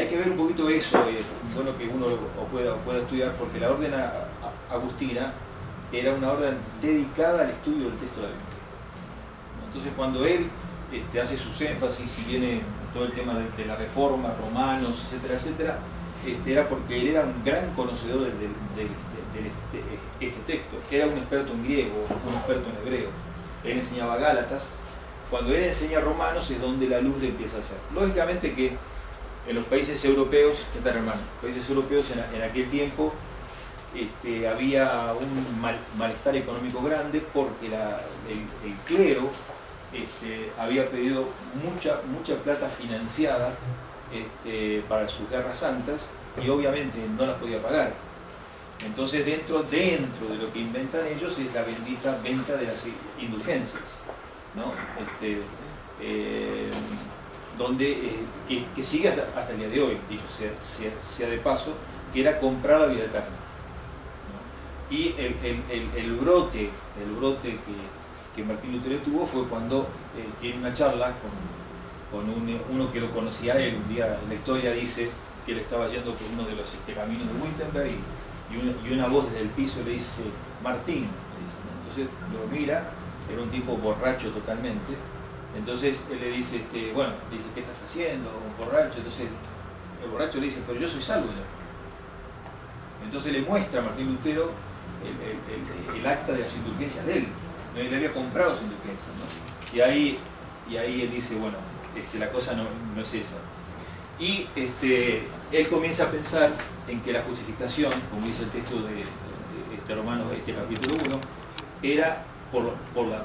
hay que ver un poquito eso, bueno que uno pueda estudiar, porque la orden agustina era una orden dedicada al estudio del texto de la Biblia. Entonces cuando él hace sus énfasis y viene todo el tema de la reforma, romanos, etcétera, etcétera, era porque él era un gran conocedor de este texto. Era un experto en griego, un experto en hebreo. Él enseñaba Gálatas. Cuando él enseña Romanos es donde la luz le empieza a hacer. Lógicamente que en los países europeos, ¿qué tal, hermano? Países europeos en aquel tiempo había un malestar económico grande porque el clero había pedido mucha plata financiada para sus guerras santas y obviamente no las podía pagar. Entonces dentro de lo que inventan ellos es la bendita venta de las indulgencias, ¿no? Que sigue hasta el día de hoy, dicho sea de paso, que era comprar la vida eterna, ¿no? Y el brote que Martín Lutero tuvo fue cuando tiene una charla con uno que lo conocía a él. Un día la historia dice que él estaba yendo por uno de los caminos de Wittenberg y una voz desde el piso le dice: Martín, le dice, ¿no? Entonces lo mira, era un tipo borracho totalmente. Entonces él le dice, bueno, le dice: ¿qué estás haciendo, borracho? Entonces el borracho le dice: pero yo soy salvo ya. Entonces le muestra a Martín Lutero el acta de las indulgencias de él. No le había comprado sus indulgencias, ¿no? Y ahí él dice: bueno, la cosa no es esa. Y él comienza a pensar en que la justificación, como dice el texto de Romanos, capítulo 1, era por la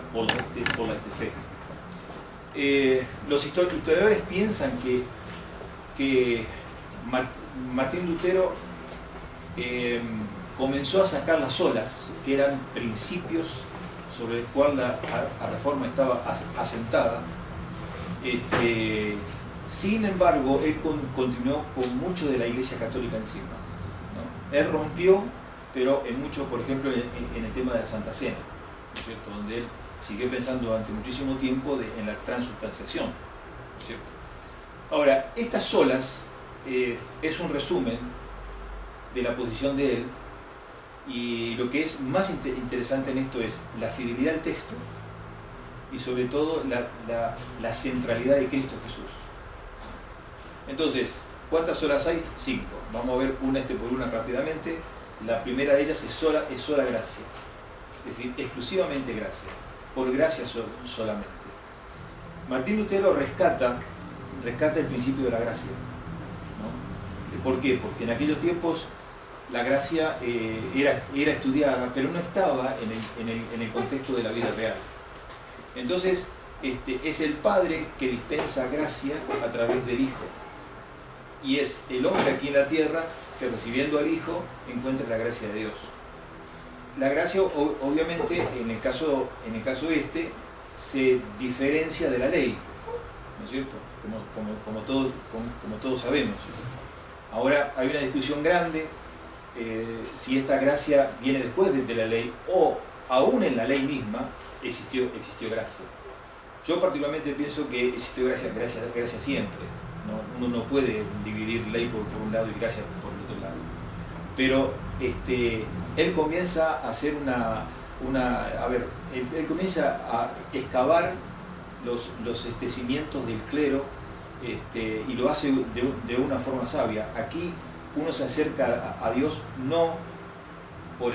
fe. Los historiadores piensan que Martín Lutero comenzó a sacar las solas, que eran principios sobre el cual la reforma estaba asentada. Sin embargo, él continuó con mucho de la Iglesia Católica encima, ¿no? Él rompió, pero en mucho, por ejemplo, en el tema de la Santa Cena, ¿no es cierto? Donde él siguió pensando durante muchísimo tiempo en la transubstanciación, ¿no es cierto? Ahora, estas solas es un resumen de la posición de él, y lo que es más interesante en esto es la fidelidad al texto y sobre todo la centralidad de Cristo Jesús. Entonces, ¿cuántas solas hay? 5. Vamos a ver una por una rápidamente. La primera de ellas es sola gracia, es decir, exclusivamente gracia, por gracia solamente. Martín Lutero rescata el principio de la gracia, ¿no? ¿Por qué? Porque en aquellos tiempos la gracia era estudiada, pero no estaba en el contexto de la vida real. Entonces, es el Padre que dispensa gracia a través del Hijo. Y es el hombre aquí en la tierra que, recibiendo al Hijo, encuentra la gracia de Dios. La gracia, obviamente, en el caso se diferencia de la ley, ¿no es cierto? Como todos sabemos. Ahora hay una discusión grande si esta gracia viene después de la ley o aún en la ley misma existió gracia. Yo particularmente pienso que existió gracia siempre, ¿no? Uno no puede dividir ley por un lado y gracia por el otro lado. Pero él comienza a hacer él comienza a excavar los cimientos del clero, y lo hace de una forma sabia. Aquí uno se acerca a Dios no por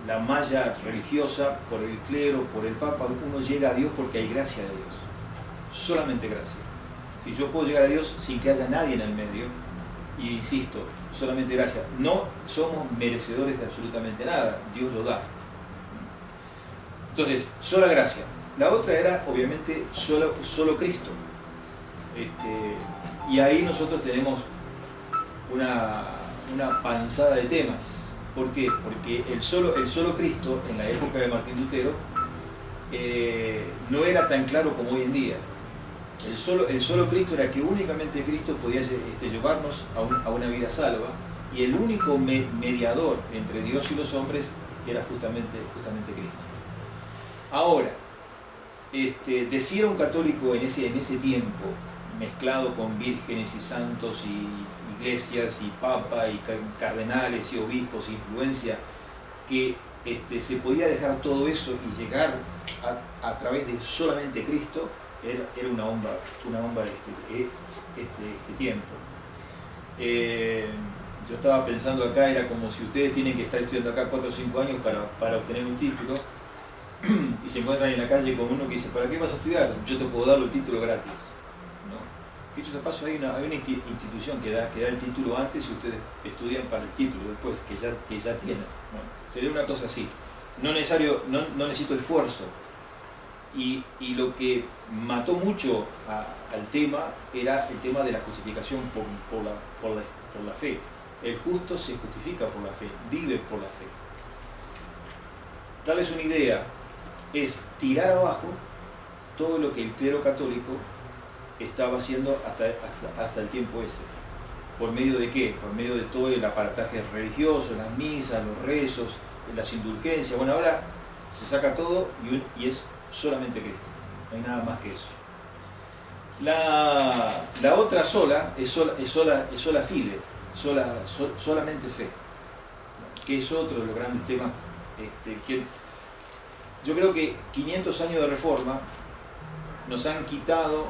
la malla religiosa, por el clero, por el Papa. Uno llega a Dios porque hay gracia de Dios, solamente gracia. Si yo puedo llegar a Dios sin que haya nadie en el medio, y insisto, solamente gracia. No somos merecedores de absolutamente nada, Dios lo da. Entonces, sola gracia. La otra era, obviamente, solo Cristo. Y ahí nosotros tenemos una panzada de temas. ¿Por qué? Porque el solo Cristo, en la época de Martín Lutero, no era tan claro como hoy en día. El solo Cristo era que únicamente Cristo podía llevarnos a una vida salva, y el único mediador entre Dios y los hombres era justamente Cristo. Ahora, decir a un católico en ese tiempo, mezclado con vírgenes y santos y iglesias y papas y cardenales y obispos, influencia, que se podía dejar todo eso y llegar a través de solamente Cristo, era una bomba de este tiempo. Yo estaba pensando acá, era como si ustedes tienen que estar estudiando acá 4 o 5 años para obtener un título, y se encuentran en la calle con uno que dice, ¿para qué vas a estudiar? Yo te puedo dar el título gratis, ¿no? Dicho sea paso, hay una institución que da el título antes y ustedes estudian para el título después, que ya tienen. Bueno, sería una cosa así. No necesito esfuerzo. Y lo que mató mucho al tema era el tema de la justificación por la fe. El justo se justifica por la fe, vive por la fe. Darles una idea, es tirar abajo todo lo que el clero católico estaba haciendo hasta el tiempo ese. ¿Por medio de qué? Por medio de todo el aparataje religioso, las misas, los rezos, las indulgencias. Bueno, ahora se saca todo y es solamente Cristo, no hay nada más que eso. La otra sola es sola fide, solamente fe, que es otro de los grandes temas. Que yo creo que 500 años de reforma nos han quitado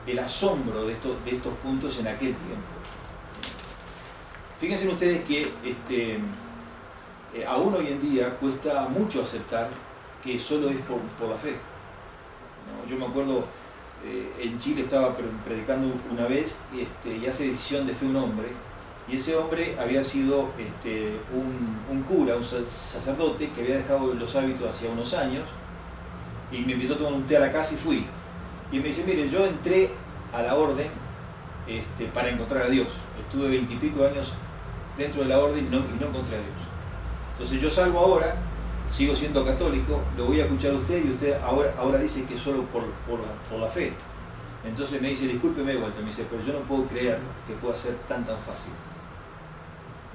el asombro de estos puntos en aquel tiempo. Fíjense ustedes que aún hoy en día cuesta mucho aceptar que solo es por la fe, ¿no? Yo me acuerdo, en Chile estaba predicando una vez y hace decisión de fe un hombre, y ese hombre había sido un cura, un sacerdote que había dejado los hábitos hacía unos años, y me invitó a tomar un té a la casa y fui. Y me dice, mire, yo entré a la orden para encontrar a Dios. Estuve 20 y pico años dentro de la orden y no encontré a Dios. Entonces yo salgo ahora, sigo siendo católico, lo voy a escuchar a usted y usted ahora dice que es solo por la fe. Entonces me dice, discúlpeme, Walter, me dice, pero yo no puedo creer que pueda ser tan fácil.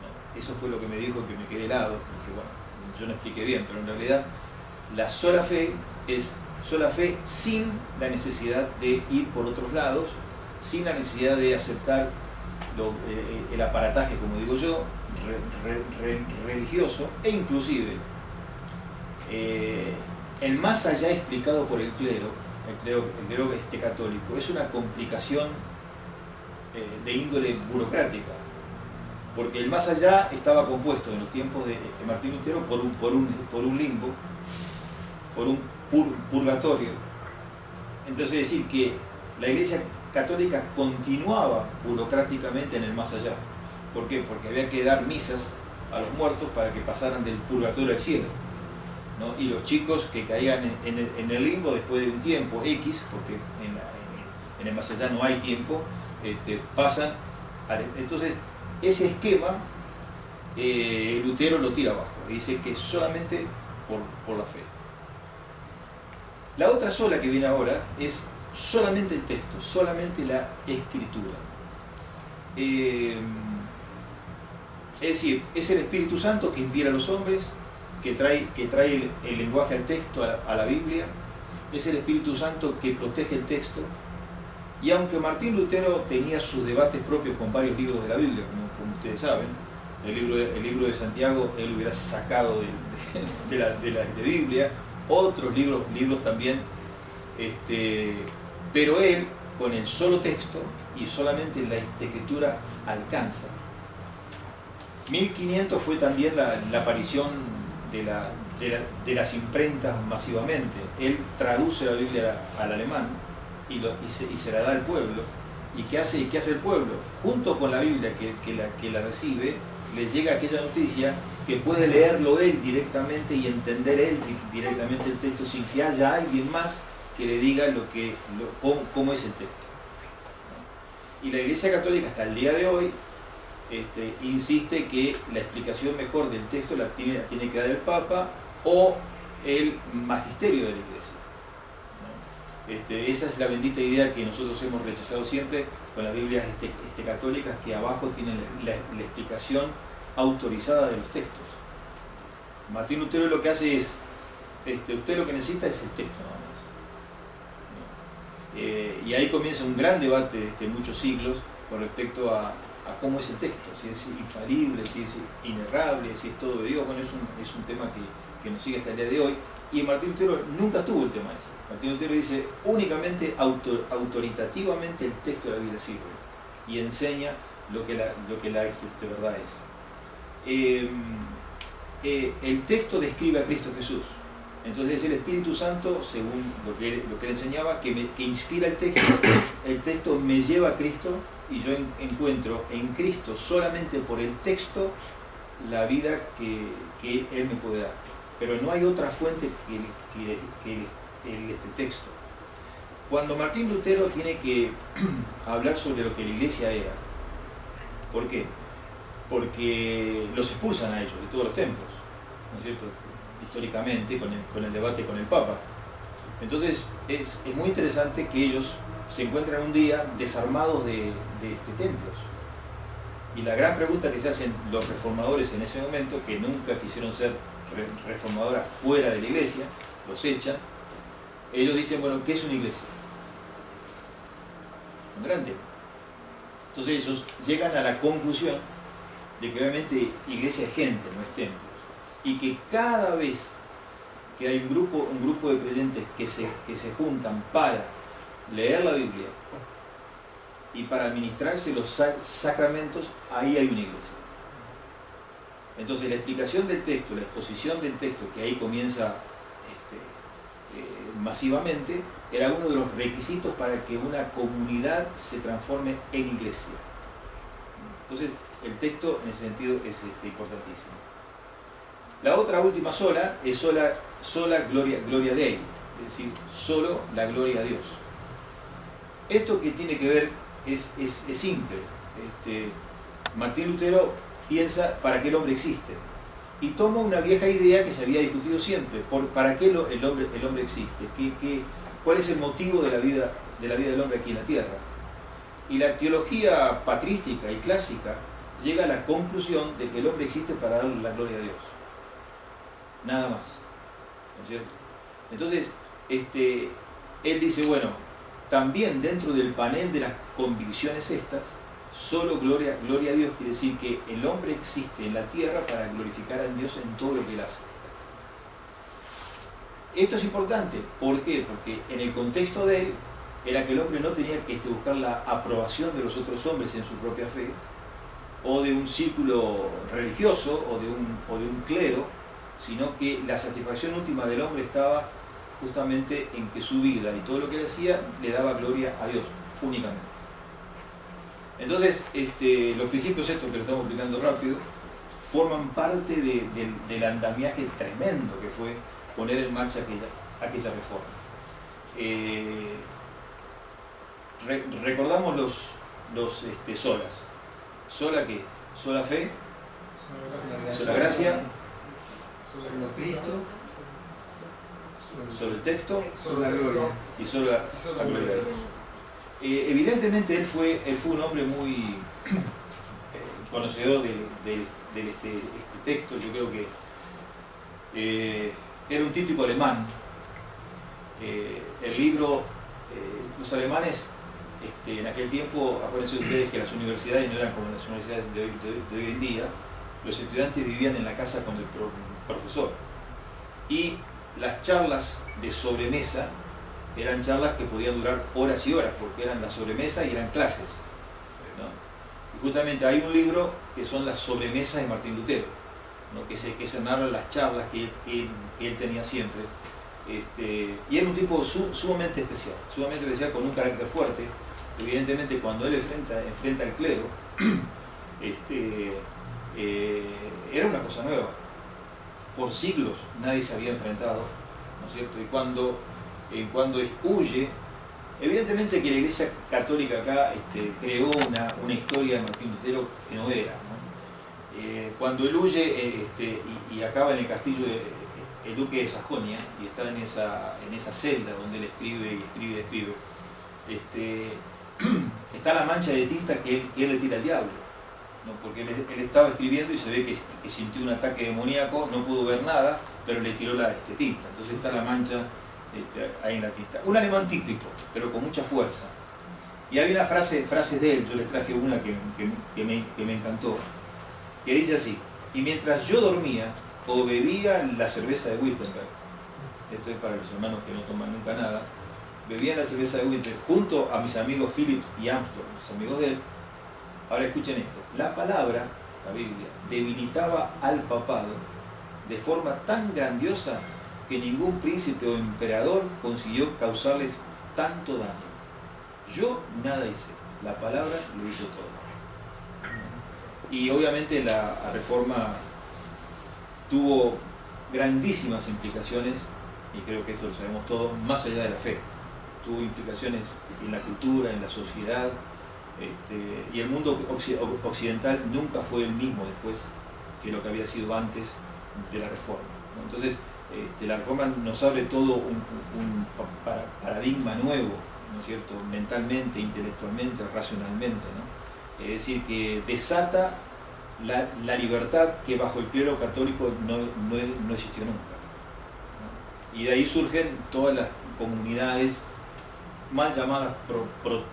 No, eso fue lo que me dijo, que me quedé helado. Dije, bueno, yo no expliqué bien, pero en realidad la sola fe es sola fe sin la necesidad de ir por otros lados, sin la necesidad de aceptar el aparataje, como digo yo, religioso, e inclusive el más allá explicado por el clero católico es una complicación de índole burocrática, porque el más allá estaba compuesto en los tiempos de Martín Lutero por un limbo, por un purgatorio. Entonces decir que la Iglesia Católica continuaba burocráticamente en el más allá. ¿Por qué? Porque había que dar misas a los muertos para que pasaran del purgatorio al cielo, ¿no? Y los chicos que caían en el limbo después de un tiempo X, porque en el más allá no hay tiempo, pasan. Entonces ese esquema Lutero lo tira abajo, dice que solamente por la fe. La otra sola que viene ahora es solamente el texto, solamente la escritura. Es decir, es el Espíritu Santo que inspira a los hombres, que trae el lenguaje al texto, a la Biblia. Es el Espíritu Santo que protege el texto. Y aunque Martín Lutero tenía sus debates propios con varios libros de la Biblia, como ustedes saben, el libro de Santiago él hubiera sacado de la Biblia, otros libros también, pero él con el solo texto y solamente la escritura alcanza. 1500 fue también la aparición de las imprentas masivamente. Él traduce la Biblia al alemán y se la da al pueblo. ¿Y qué hace el pueblo? Junto con la Biblia que la recibe, le llega aquella noticia que puede leerlo él directamente y entender él directamente el texto sin que haya alguien más que le diga cómo es el texto. Y la Iglesia Católica hasta el día de hoy insiste que la explicación mejor del texto la tiene que dar el Papa o el magisterio de la Iglesia, ¿no? Esa es la bendita idea que nosotros hemos rechazado siempre con las Biblias católicas, que abajo tienen la explicación autorizada de los textos. Martín Lutero lo que hace es, usted lo que necesita es el texto nada más, ¿no? Y ahí comienza un gran debate de muchos siglos con respecto a cómo es el texto, si es infalible, si es inerrable, si es todo de Dios. Bueno, es un tema que nos sigue hasta el día de hoy. Y Martín Lutero nunca tuvo el tema ese. Martín Lutero dice únicamente autoritativamente el texto de la Biblia sirve y enseña lo que la de verdad es. El texto describe a Cristo Jesús. Entonces es el Espíritu Santo, según lo que él enseñaba, que inspira el texto. El texto me lleva a Cristo y yo encuentro en Cristo, solamente por el texto, la vida que Él me puede dar. Pero no hay otra fuente que este texto. Cuando Martín Lutero tiene que hablar sobre lo que la iglesia era, ¿por qué? Porque los expulsan a ellos de todos los templos, ¿no es cierto? Históricamente, con el debate con el Papa. Entonces es muy interesante que ellos se encuentran un día desarmados de templos. Y la gran pregunta que se hacen los reformadores en ese momento, que nunca quisieron ser reformadoras fuera de la iglesia, los echan, ellos dicen, bueno, ¿qué es una iglesia? Un gran tema. Entonces ellos llegan a la conclusión de que obviamente iglesia es gente, no es templos, y que cada vez que hay un grupo de creyentes que se juntan para leer la Biblia y para administrarse los sacramentos, ahí hay una iglesia. Entonces la explicación del texto, la exposición del texto, que ahí comienza masivamente, era uno de los requisitos para que una comunidad se transforme en iglesia. Entonces el texto en ese sentido es importantísimo. La otra última sola es sola gloria Dei, es decir, solo la gloria a Dios. Esto que tiene que ver es simple. Martín Lutero piensa para qué el hombre existe y toma una vieja idea que se había discutido siempre, para qué el hombre existe, cuál es el motivo de la vida del hombre aquí en la tierra. Y la teología patrística y clásica llega a la conclusión de que el hombre existe para darle la gloria a Dios, nada más, ¿no es cierto? Entonces él dice, bueno, también dentro del panel de las convicciones estas, solo gloria a Dios quiere decir que el hombre existe en la tierra para glorificar a Dios en todo lo que él hace. Esto es importante, ¿por qué? Porque en el contexto de él era que el hombre no tenía que buscar la aprobación de los otros hombres en su propia fe, o de un círculo religioso, o de un clero, sino que la satisfacción última del hombre estaba justamente en que su vida y todo lo que él hacía le daba gloria a Dios únicamente. Entonces, los principios estos que lo estamos explicando rápido forman parte del andamiaje tremendo que fue poner en marcha aquella reforma. Recordamos los solas. ¿Sola qué? ¿Sola fe? ¿Sola gracia? Solo Cristo, ¿Solo el texto? solo la gloria. Y solo la gloria de Dios. Evidentemente él fue un hombre muy conocedor de este texto. Yo creo que era un típico alemán. El libro, los alemanes en aquel tiempo, acuérdense ustedes que las universidades no eran como las universidades de hoy en día. Los estudiantes vivían en la casa con el profesor, y las charlas de sobremesa eran charlas que podían durar horas y horas, porque eran la sobremesa y eran clases, ¿no? Y justamente hay un libro que son las sobremesas de Martín Lutero, ¿no? que se narran las charlas que él tenía siempre. Y era un tipo sumamente especial, con un carácter fuerte. Evidentemente cuando él enfrenta al clero, era una cosa nueva. Por siglos nadie se había enfrentado, ¿no es cierto? Y cuando huye, evidentemente que la Iglesia Católica acá creó una historia de Martín Lutero que no era, ¿no? Cuando él huye y acaba en el castillo del duque de Sajonia, y está en esa celda donde él escribe, está la mancha de tinta que él le tira al diablo, ¿no? Porque él estaba escribiendo y se ve que sintió un ataque demoníaco, no pudo ver nada, pero le tiró la tinta. Entonces está la mancha ahí en la tinta. Un alemán típico, pero con mucha fuerza. Y hay una frase de él, yo le traje una que me encantó, que dice así: y mientras yo dormía o bebía la cerveza de Wittenberg, esto es para los hermanos que no toman nunca nada, bebía la cerveza de Wittenberg junto a mis amigos Phillips y Armstrong, los amigos de él. Ahora escuchen esto: la palabra, la Biblia, debilitaba al papado de forma tan grandiosa que ningún príncipe o emperador consiguió causarles tanto daño. Yo nada hice, la palabra lo hizo todo. Y obviamente la reforma tuvo grandísimas implicaciones, y creo que esto lo sabemos todos, más allá de la fe. Tuvo implicaciones en la cultura, en la sociedad, y el mundo occidental nunca fue el mismo después que lo que había sido antes de la reforma, ¿no? Entonces, la reforma nos abre todo un paradigma nuevo, ¿no es cierto?, mentalmente, intelectualmente, racionalmente, ¿no? Es decir, que desata la libertad que bajo el clero católico no existió nunca, ¿no? Y de ahí surgen todas las comunidades mal llamadas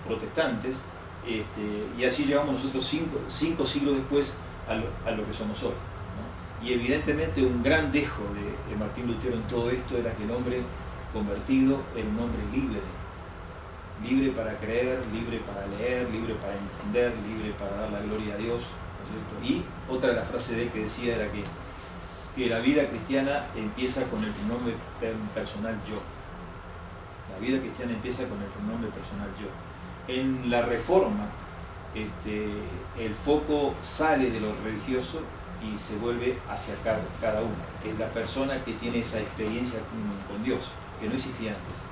protestantes, y así llegamos nosotros cinco siglos después a lo que somos hoy, ¿no? Y evidentemente un gran dejo de Martín Lutero en todo esto era que el hombre convertido era un hombre libre para creer, libre para leer, libre para entender, libre para dar la gloria a Dios, ¿no es cierto? Y otra de las frases de él que decía era que la vida cristiana empieza con el pronombre personal yo. La vida cristiana empieza con el pronombre personal yo. En la Reforma, el foco sale de lo religioso y se vuelve hacia cada uno. Es la persona que tiene esa experiencia con Dios, que no existía antes.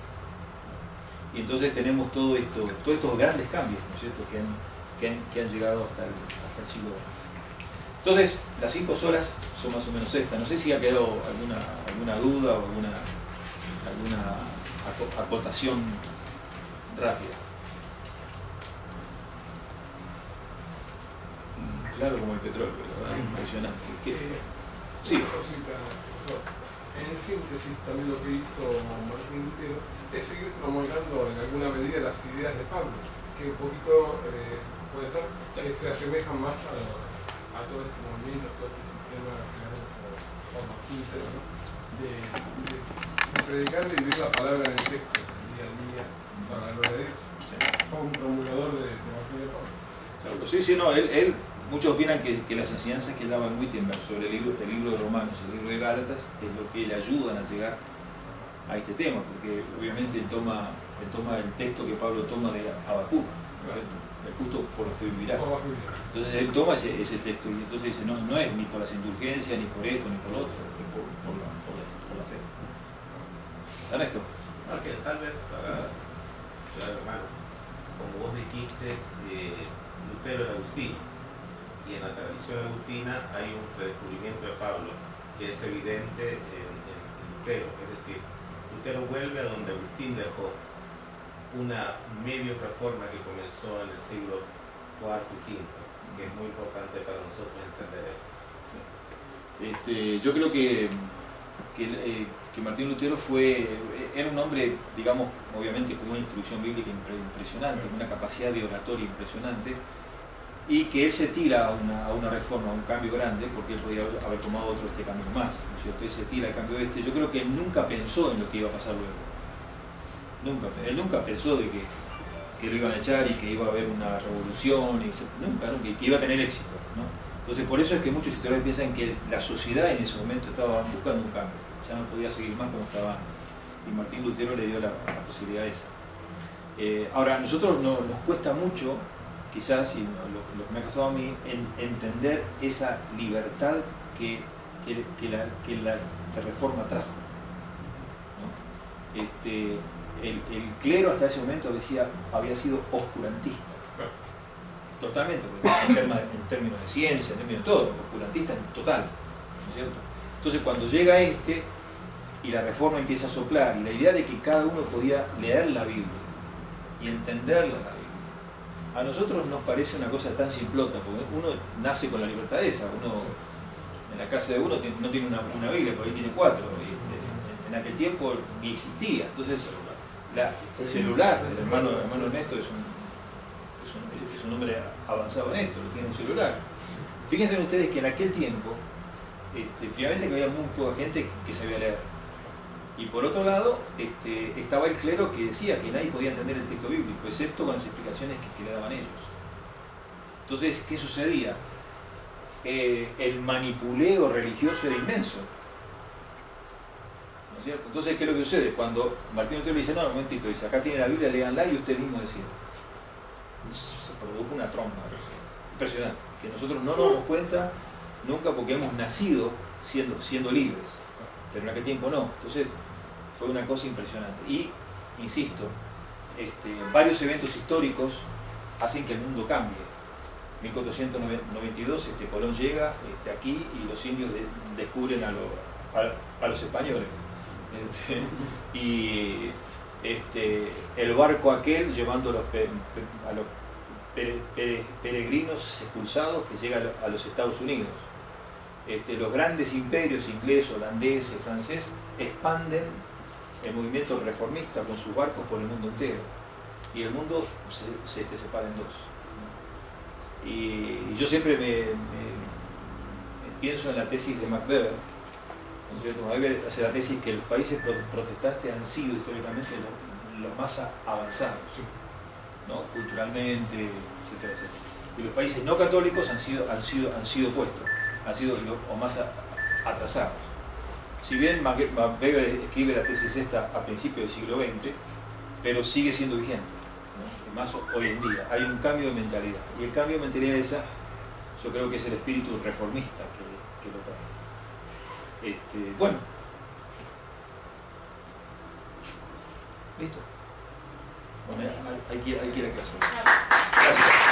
Y entonces tenemos todos estos grandes cambios, ¿no es cierto?, que han llegado hasta el siglo XX. Entonces, las 5 solas son más o menos estas. No sé si ha quedado alguna duda o alguna acotación rápida. Claro, como el petróleo, ¿verdad? Impresionante. Sí. En síntesis, también lo que hizo Martín Lutero es seguir promulgando en alguna medida las ideas de Pablo, que un poquito puede ser que se asemejan más a todo este movimiento, a todo este sistema creado por Martín Lutero, ¿no? de predicar y vivir la palabra en el texto, día a día, para la gloria de Dios. Fue un promulgador de Evangelio de Pablo. Sí, no, él muchos opinan que las enseñanzas que él daba en Wittenberg sobre el libro de Romanos y el libro de Gálatas es lo que le ayudan a llegar a este tema, porque obviamente él toma el texto que Pablo toma de Habacuc, ¿no es cierto? El justo por la fe vivirá. Entonces él toma ese texto y entonces dice, no es ni por las indulgencias, ni por esto, ni por lo otro, es por la fe. Ernesto. Okay, tal vez para hermano, como vos dijiste, Lutero era agustino, y en la tradición agustina hay un redescubrimiento de Pablo que es evidente en Lutero, es decir, Lutero vuelve a donde Agustín dejó una medio reforma que comenzó en el siglo IV y V, que es muy importante para nosotros entender esto. Yo creo que Martín Lutero era un hombre, digamos, obviamente con una instrucción bíblica impresionante, con una capacidad de oratoria impresionante, y que él se tira a una reforma, a un cambio grande, porque él podía haber tomado otro camino más, ¿no es cierto? Él se tira al cambio yo creo que él nunca pensó en lo que iba a pasar luego. Él nunca pensó de que lo iban a echar y que iba a haber una revolución, nunca, y que iba a tener éxito, ¿no? Entonces por eso es que muchos historiadores piensan que la sociedad en ese momento estaba buscando un cambio, ya no podía seguir más como estaba antes, y Martín Lutero le dio la posibilidad esa. Ahora, a nosotros nos cuesta mucho, quizás, y lo que me ha costado a mí, entender esa libertad que la reforma trajo, ¿no? El clero hasta ese momento había sido oscurantista, totalmente, en términos de ciencia, en términos de todo, oscurantista en total, ¿no es cierto? Entonces cuando llega y la reforma empieza a soplar, y la idea de que cada uno podía leer la Biblia y entenderla, a nosotros nos parece una cosa tan simplota, porque uno nace con la libertad esa, uno en la casa de uno no tiene una Biblia, por ahí tiene 4, En aquel tiempo ni existía. Entonces, el celular, el hermano Ernesto es un hombre avanzado en esto, tiene un celular. Fíjense ustedes que en aquel tiempo, finalmente que había muy poca gente que sabía leer. Y por otro lado, estaba el clero que decía que nadie podía entender el texto bíblico, excepto con las explicaciones que le daban ellos. Entonces, ¿qué sucedía? El manipuleo religioso era inmenso. ¿No es cierto? Entonces, ¿qué es lo que sucede? Cuando Martín Lutero le dice, no, un momentito, dice, acá tiene la Biblia, léanla y usted mismo decide. Se produjo una tromba impresionante, que nosotros no nos damos cuenta nunca porque hemos nacido siendo libres, pero en aquel tiempo no. Entonces fue una cosa impresionante. Y, insisto, varios eventos históricos hacen que el mundo cambie. 1492 Colón llega aquí y los indios descubren a los españoles. Y el barco aquel llevando a los peregrinos expulsados que llegan a los Estados Unidos. Los grandes imperios inglés, holandés, francés expanden el movimiento reformista con sus barcos por el mundo entero y el mundo se separa en dos. Y yo siempre me pienso en la tesis de MacBever. MacBever hace la tesis que los países protestantes han sido históricamente los más avanzados, ¿no? Culturalmente, etcétera, etcétera. Y los países no católicos han sido opuestos, han sido los más atrasados. Si bien MacBever escribe la tesis esta a principios del siglo XX, pero sigue siendo vigente, ¿no? Más hoy en día. Hay un cambio de mentalidad. Y el cambio de mentalidad esa, yo creo que es el espíritu reformista que lo trae. Bueno. ¿Listo? Bueno, hay que ir a clase. Gracias.